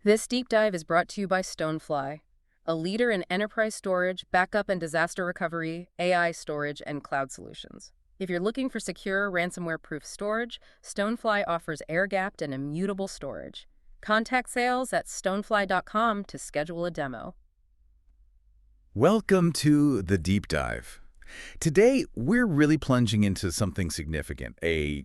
This deep dive is brought to you by Stonefly, a leader in enterprise storage, backup and disaster recovery, AI storage, and cloud solutions. If you're looking for secure, ransomware-proof storage, Stonefly offers air-gapped and immutable storage. Contact sales at stonefly.com to schedule a demo. Welcome to the deep dive. Today, we're really plunging into something significant, a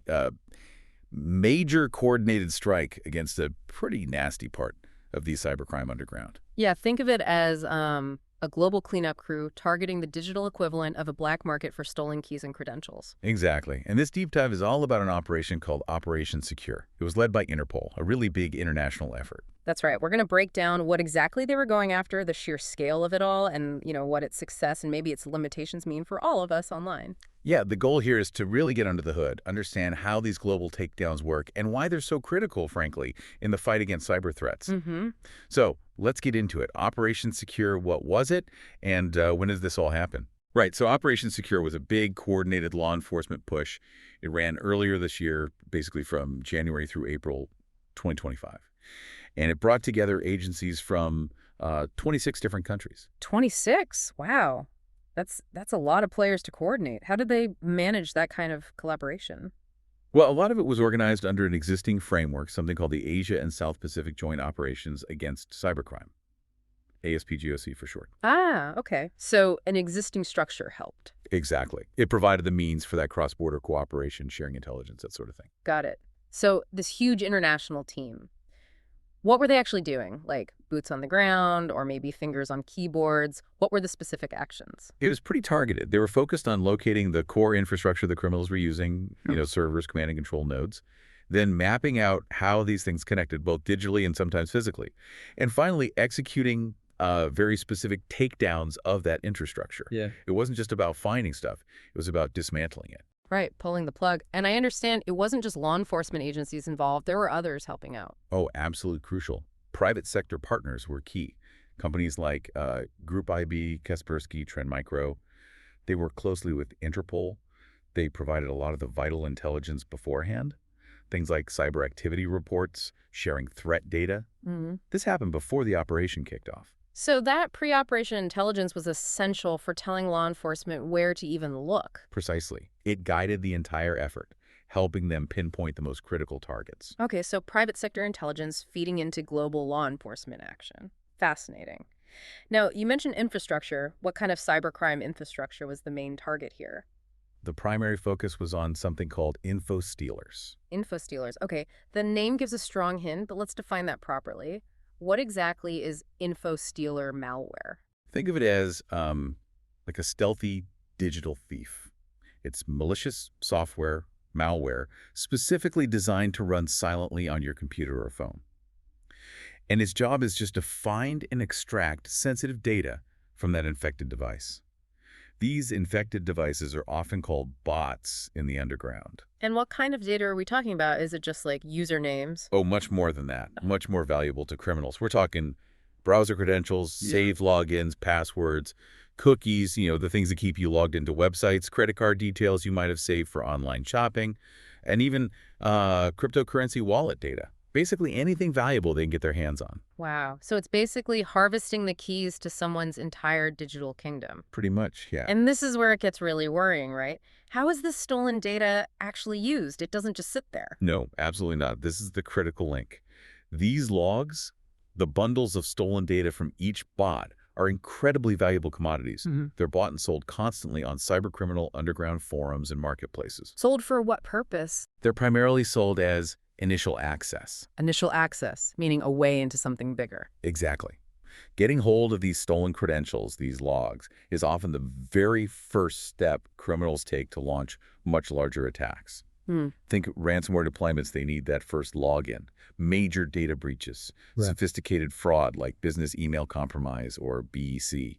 major coordinated strike against a pretty nasty part of the cybercrime underground. Yeah, think of it as a global cleanup crew targeting the digital equivalent of a black market for stolen keys and credentials. Exactly. And this deep dive is all about an operation called Operation Secure. It was led by Interpol, a really big international effort. That's right. We're going to break down what exactly they were going after, the sheer scale of it all, and, what its success and maybe its limitations mean for all of us online. Yeah, the goal here is to really get under the hood, understand how these global takedowns work, and why they're so critical, frankly, in the fight against cyber threats. So let's get into it. Operation Secure, what was it, and when did this all happen? Right, so Operation Secure was a big, coordinated law enforcement push. It ran earlier this year, basically from January through April 2025. And it brought together agencies from 26 different countries. 26? Wow. That's a lot of players to coordinate. How did they manage that kind of collaboration? Well, a lot of it was organized under an existing framework, something called the Asia and South Pacific Joint Operations Against Cybercrime, ASPGOC for short. Ah, okay. So an existing structure helped. Exactly. It provided the means for that cross-border cooperation, sharing intelligence, that sort of thing. Got it. So this huge international team, what were they actually doing? Like boots on the ground or maybe fingers on keyboards? What were the specific actions? It was pretty targeted. They were focused on locating the core infrastructure the criminals were using, servers, command and control nodes, then mapping out how these things connected, both digitally and sometimes physically, and finally executing very specific takedowns of that infrastructure. Yeah. It wasn't just about finding stuff. It was about dismantling it. Right, pulling the plug. And I understand it wasn't just law enforcement agencies involved. There were others helping out. Oh, absolutely crucial. Private sector partners were key. Companies like Group IB, Kaspersky, Trend Micro, they worked closely with Interpol. They provided a lot of the vital intelligence beforehand. Things like cyber activity reports, sharing threat data. This happened before the operation kicked off. So that pre-operation intelligence was essential for telling law enforcement where to even look. Precisely. It guided the entire effort, helping them pinpoint the most critical targets. Okay, so private sector intelligence feeding into global law enforcement action. Fascinating. Now, you mentioned infrastructure. What kind of cybercrime infrastructure was the main target here? The primary focus was on something called info stealers. Info stealers. Okay, the name gives a strong hint, but let's define that properly. What exactly is info stealer malware? Think of it as like a stealthy digital thief. It's malicious software, malware, specifically designed to run silently on your computer or phone. And its job is just to find and extract sensitive data from that infected device. These infected devices are often called bots in the underground. And what kind of data are we talking about? Is it just like usernames? Oh, much more than that. Much more valuable to criminals. We're talking browser credentials, saved logins, passwords, cookies, the things that keep you logged into websites, credit card details you might have saved for online shopping, and even cryptocurrency wallet data. Basically anything valuable they can get their hands on. Wow. So it's basically harvesting the keys to someone's entire digital kingdom. Pretty much, yeah. And this is where it gets really worrying, right? How is this stolen data actually used? It doesn't just sit there. No, absolutely not. This is the critical link. These logs, the bundles of stolen data from each bot, are incredibly valuable commodities. They're bought and sold constantly on cybercriminal underground forums and marketplaces. Sold for what purpose? They're primarily sold as initial access. Initial access, meaning a way into something bigger. Exactly. Getting hold of these stolen credentials, these logs, is often the very first step criminals take to launch much larger attacks. Think ransomware deployments, they need that first login. Major data breaches, sophisticated fraud like business email compromise or BEC.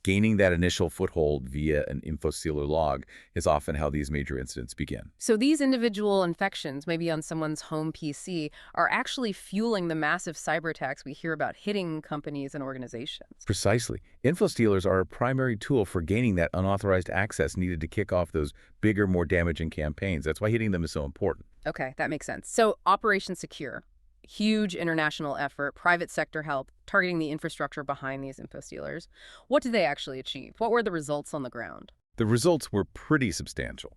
Gaining that initial foothold via an info stealer log is often how these major incidents begin. So these individual infections, maybe on someone's home PC, are actually fueling the massive cyber attacks we hear about hitting companies and organizations. Precisely. Info stealers are a primary tool for gaining that unauthorized access needed to kick off those bigger, more damaging campaigns. That's why hitting them is so important. Okay, that makes sense. So Operation Secure. Huge international effort, private sector help, targeting the infrastructure behind these info stealers. What did they actually achieve? What were the results on the ground? The results were pretty substantial.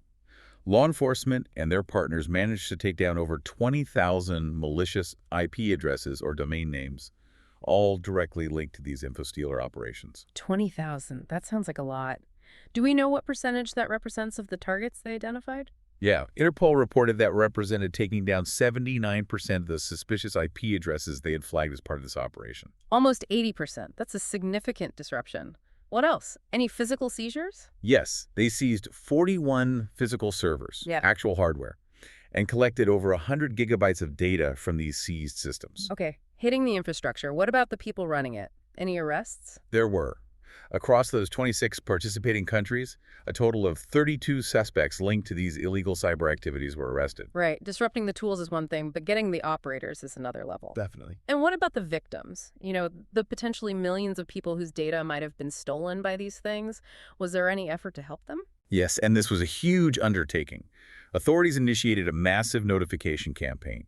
Law enforcement and their partners managed to take down over 20,000 malicious IP addresses or domain names, all directly linked to these infostealer operations. 20,000. That sounds like a lot. Do we know what percentage that represents of the targets they identified? Yeah, Interpol reported that represented taking down 79% of the suspicious IP addresses they had flagged as part of this operation. Almost 80%. That's a significant disruption. What else? Any physical seizures? Yes, they seized 41 physical servers, Yeah. actual hardware, and collected over 100 gigabytes of data from these seized systems. Okay, hitting the infrastructure. What about the people running it? Any arrests? There were. Across those 26 participating countries, a total of 32 suspects linked to these illegal cyber activities were arrested. Right, disrupting the tools is one thing, but getting the operators is another level. Definitely. And what about the victims? The potentially millions of people whose data might have been stolen by these things. Was there any effort to help them? Yes, and this was a huge undertaking. Authorities initiated a massive notification campaign,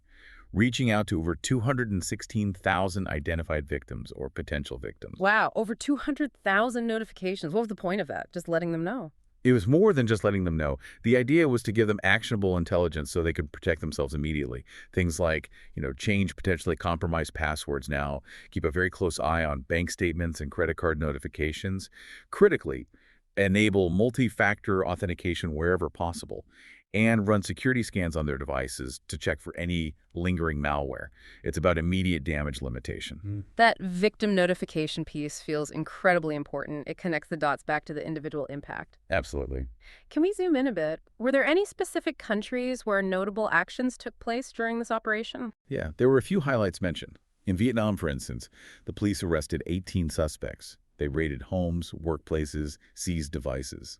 reaching out to over 216,000 identified victims or potential victims. Wow, over 200,000 notifications. What was the point of that? Just letting them know? It was more than just letting them know. The idea was to give them actionable intelligence so they could protect themselves immediately. Things like, change potentially compromised passwords now, keep a very close eye on bank statements and credit card notifications. Critically, enable multi-factor authentication wherever possible, and run security scans on their devices to check for any lingering malware. It's about immediate damage limitation. That victim notification piece feels incredibly important. It connects the dots back to the individual impact. Absolutely. Can we zoom in a bit? Were there any specific countries where notable actions took place during this operation? Yeah, there were a few highlights mentioned. In Vietnam, for instance, the police arrested 18 suspects. They raided homes, workplaces, seized devices.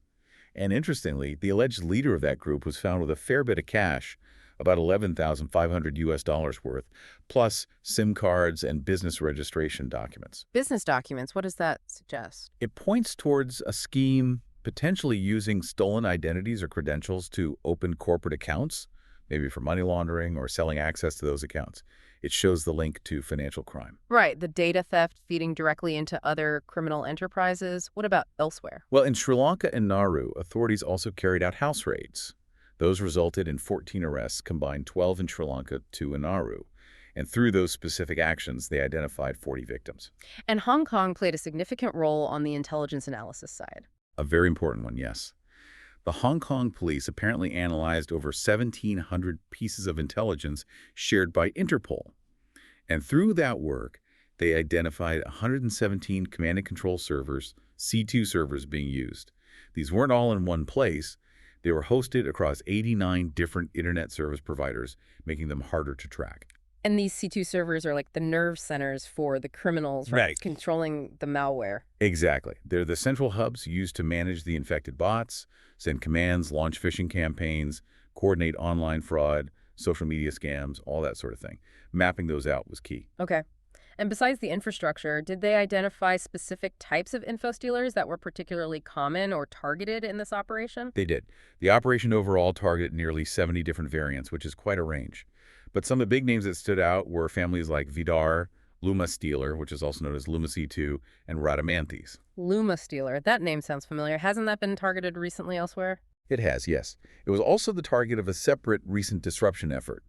And interestingly, the alleged leader of that group was found with a fair bit of cash, about $11,500 worth, plus SIM cards and business registration documents. Business documents, what does that suggest? It points towards a scheme potentially using stolen identities or credentials to open corporate accounts, maybe for money laundering or selling access to those accounts. It shows the link to financial crime. Right, the data theft feeding directly into other criminal enterprises. What about elsewhere? Well, in Sri Lanka and Nauru, authorities also carried out house raids. Those resulted in 14 arrests, combined 12 in Sri Lanka, 2 in Nauru. And through those specific actions, they identified 40 victims. And Hong Kong played a significant role on the intelligence analysis side. A very important one, yes. The Hong Kong police apparently analyzed over 1,700 pieces of intelligence shared by Interpol. And through that work, they identified 117 command and control servers, C2 servers being used. These weren't all in one place. They were hosted across 89 different internet service providers, making them harder to track. And these C2 servers are like the nerve centers for the criminals, right? Controlling the malware. Exactly. They're the central hubs used to manage the infected bots, send commands, launch phishing campaigns, coordinate online fraud, social media scams, all that sort of thing. Mapping those out was key. Okay. And besides the infrastructure, did they identify specific types of info stealers that were particularly common or targeted in this operation? They did. The operation overall targeted nearly 70 different variants, which is quite a range. But some of the big names that stood out were families like Vidar, Luma Stealer, which is also known as Luma C2, and Radamanthys. Luma Stealer. That name sounds familiar. Hasn't that been targeted recently elsewhere? It has, yes. It was also the target of a separate recent disruption effort.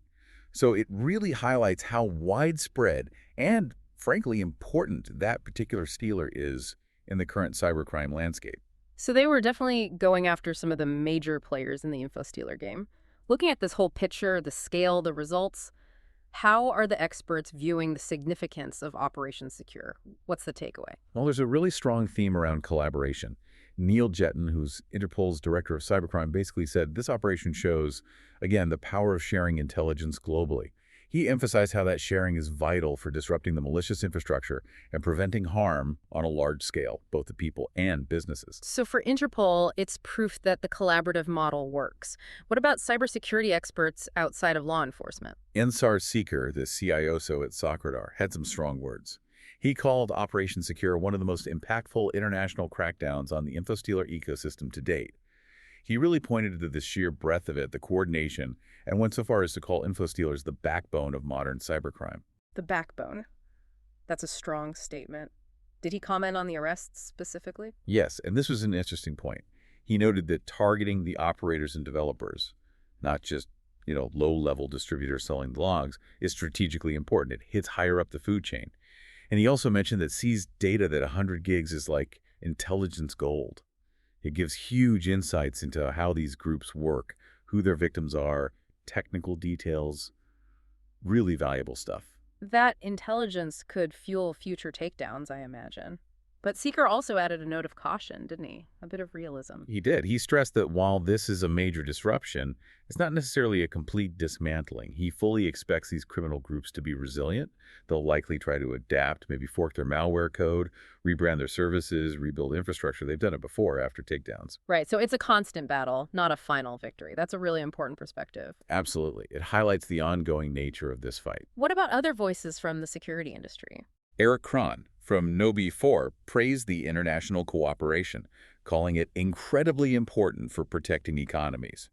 So it really highlights how widespread and, frankly, important that particular stealer is in the current cybercrime landscape. So they were definitely going after some of the major players in the info stealer game. Looking at this whole picture, the scale, the results, how are the experts viewing the significance of Operation Secure? What's the takeaway? Well, there's a really strong theme around collaboration. Neil Jetton, who's Interpol's director of cybercrime, basically said this operation shows, again, the power of sharing intelligence globally. He emphasized how that sharing is vital for disrupting the malicious infrastructure and preventing harm on a large scale, both to people and businesses. So for Interpol, it's proof that the collaborative model works. What about cybersecurity experts outside of law enforcement? Ensar Seeker, the CIOSO at Socradar, had some strong words. He called Operation Secure one of the most impactful international crackdowns on the infostealer ecosystem to date. He really pointed to the sheer breadth of it, the coordination, and went so far as to call infostealers the backbone of modern cybercrime. The backbone. That's a strong statement. Did he comment on the arrests specifically? Yes, and this was an interesting point. He noted that targeting the operators and developers, not just, low-level distributors selling the logs, is strategically important. It hits higher up the food chain. And he also mentioned that seized data that 100 gigs is like intelligence gold. It gives huge insights into how these groups work, who their victims are, technical details, really valuable stuff. That intelligence could fuel future takedowns, I imagine. But Seeker also added a note of caution, didn't he? A bit of realism. He did. He stressed that while this is a major disruption, it's not necessarily a complete dismantling. He fully expects these criminal groups to be resilient. They'll likely try to adapt, maybe fork their malware code, rebrand their services, rebuild infrastructure. They've done it before after takedowns. Right, so it's a constant battle, not a final victory. That's a really important perspective. Absolutely. It highlights the ongoing nature of this fight. What about other voices from the security industry? Eric Cron from Nobi4 praised the international cooperation, calling it incredibly important for protecting economies.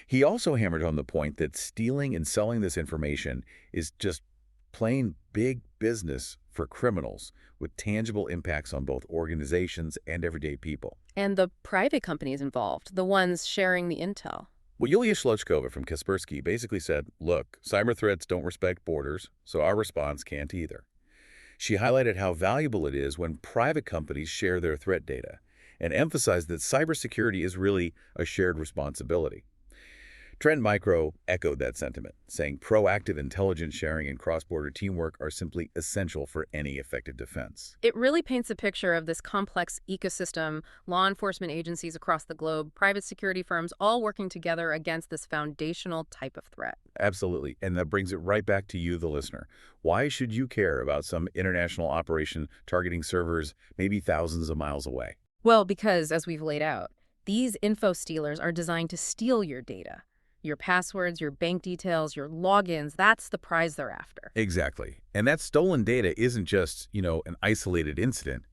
He also hammered on the point that stealing and selling this information is just plain big business for criminals with tangible impacts on both organizations and everyday people. And the private companies involved, the ones sharing the intel. Well, Yulia Shlochkova from Kaspersky basically said, look, cyber threats don't respect borders, so our response can't either. She highlighted how valuable it is when private companies share their threat data and emphasized that cybersecurity is really a shared responsibility. Trend Micro echoed that sentiment, saying proactive intelligence sharing and cross-border teamwork are simply essential for any effective defense. It really paints a picture of this complex ecosystem, law enforcement agencies across the globe, private security firms, all working together against this foundational type of threat. Absolutely. And that brings it right back to you, the listener. Why should you care about some international operation targeting servers maybe thousands of miles away? Well, because, as we've laid out, these info stealers are designed to steal your data. Your passwords, your bank details, your logins, that's the prize they're after. Exactly. And that stolen data isn't just, an isolated incident.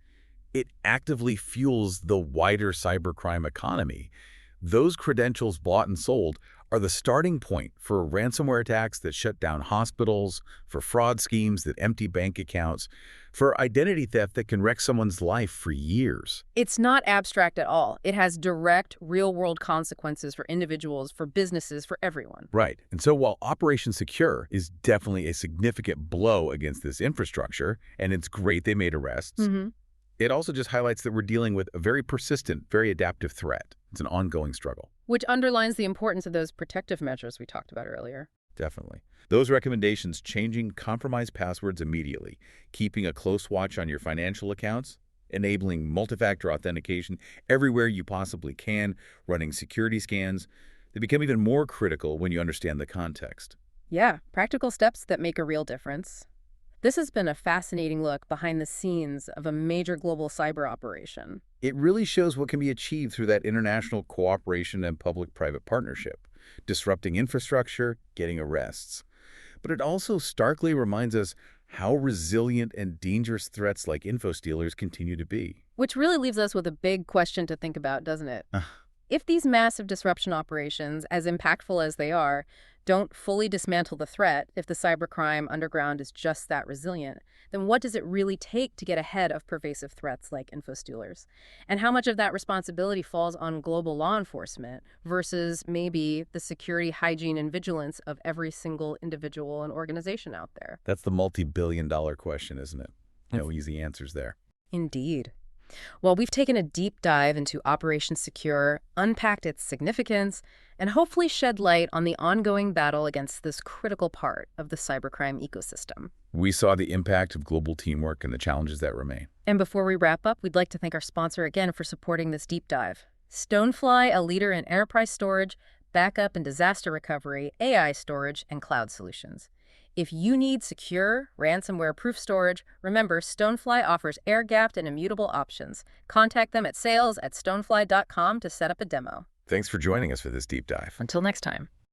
It actively fuels the wider cybercrime economy. Those credentials bought and sold are the starting point for ransomware attacks that shut down hospitals, for fraud schemes that empty bank accounts, for identity theft that can wreck someone's life for years. It's not abstract at all. It has direct, real-world consequences for individuals, for businesses, for everyone. Right. And so while Operation Secure is definitely a significant blow against this infrastructure, and it's great they made arrests, it also just highlights that we're dealing with a very persistent, very adaptive threat. It's an ongoing struggle. Which underlines the importance of those protective measures we talked about earlier. Definitely. Those recommendations: changing compromised passwords immediately, keeping a close watch on your financial accounts, enabling multi-factor authentication everywhere you possibly can, running security scans, they become even more critical when you understand the context. Yeah, practical steps that make a real difference. This has been a fascinating look behind the scenes of a major global cyber operation. It really shows what can be achieved through that international cooperation and public-private partnership, disrupting infrastructure, getting arrests. But it also starkly reminds us how resilient and dangerous threats like info stealers continue to be. Which really leaves us with a big question to think about, doesn't it? If these massive disruption operations, as impactful as they are, don't fully dismantle the threat, if the cybercrime underground is just that resilient, then what does it really take to get ahead of pervasive threats like info stealers? And how much of that responsibility falls on global law enforcement versus maybe the security, hygiene, and vigilance of every single individual and organization out there? That's the multi-billion-dollar question, isn't it? No easy answers there. Indeed. Well, we've taken a deep dive into Operation Secure, unpacked its significance, and hopefully shed light on the ongoing battle against this critical part of the cybercrime ecosystem. We saw the impact of global teamwork and the challenges that remain. And before we wrap up, we'd like to thank our sponsor again for supporting this deep dive. Stonefly, a leader in enterprise storage, backup and disaster recovery, AI storage, and cloud solutions. If you need secure, ransomware-proof storage, remember Stonefly offers air-gapped and immutable options. Contact them at sales@stonefly.com to set up a demo. Thanks for joining us for this deep dive. Until next time.